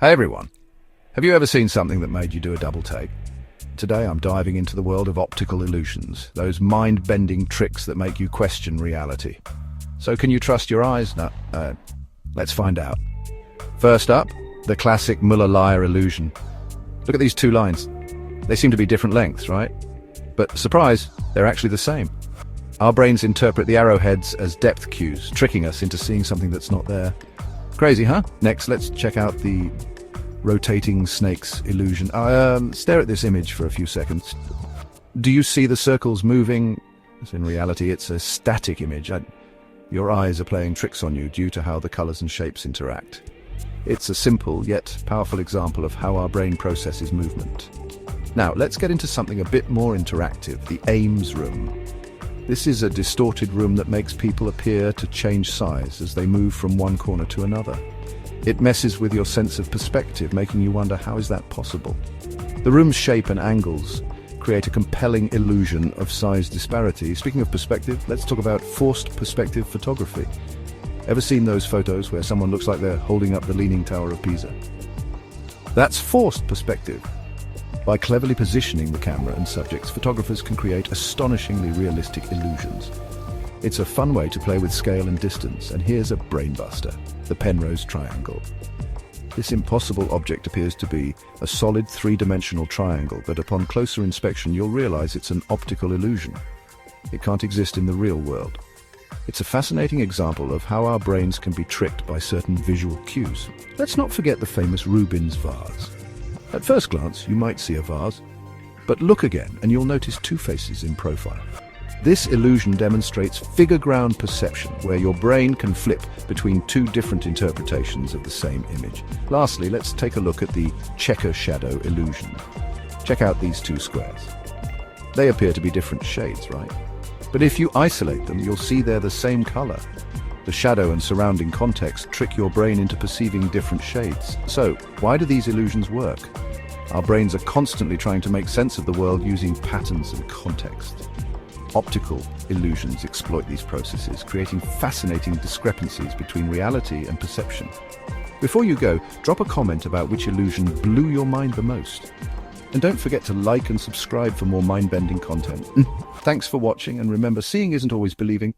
Hey everyone, have you ever seen something that made you do a double take? Today I'm diving into the world of optical illusions, those mind-bending tricks that make you question reality. So can you trust your eyes? No, let's find out. First up, the classic Muller-Lyer illusion. Look at these two lines. They seem to be different lengths, right? But surprise, they're actually the same. Our brains interpret the arrowheads as depth cues, tricking us into seeing something that's not there. Crazy, huh? Next, let's check out the rotating snakes illusion. Stare at this image for a few seconds. Do you see the circles moving? In reality, it's a static image. Your eyes are playing tricks on you due to how the colors and shapes interact. It's a simple yet powerful example of how our brain processes movement. Now, let's get into something a bit more interactive, the Ames room. This is a distorted room that makes people appear to change size as they move from one corner to another. It messes with your sense of perspective, making you wonder, how is that possible? The room's shape and angles create a compelling illusion of size disparity. Speaking of perspective, let's talk about forced perspective photography. Ever seen those photos where someone looks like they're holding up the Leaning Tower of Pisa? That's forced perspective. By cleverly positioning the camera and subjects, photographers can create astonishingly realistic illusions. It's a fun way to play with scale and distance, and here's a brainbuster, the Penrose triangle. This impossible object appears to be a solid three-dimensional triangle, but upon closer inspection you'll realize it's an optical illusion. It can't exist in the real world. It's a fascinating example of how our brains can be tricked by certain visual cues. Let's not forget the famous Rubens vase. At first glance, you might see a vase, but look again and you'll notice two faces in profile. This illusion demonstrates figure-ground perception, where your brain can flip between two different interpretations of the same image. Lastly, let's take a look at the checker shadow illusion. Check out these two squares. They appear to be different shades, right? But if you isolate them, you'll see they're the same color. The shadow and surrounding context trick your brain into perceiving different shades. So, why do these illusions work? Our brains are constantly trying to make sense of the world using patterns and context. Optical illusions exploit these processes, creating fascinating discrepancies between reality and perception. Before you go, drop a comment about which illusion blew your mind the most. And don't forget to like and subscribe for more mind-bending content. Thanks for watching, and remember, seeing isn't always believing.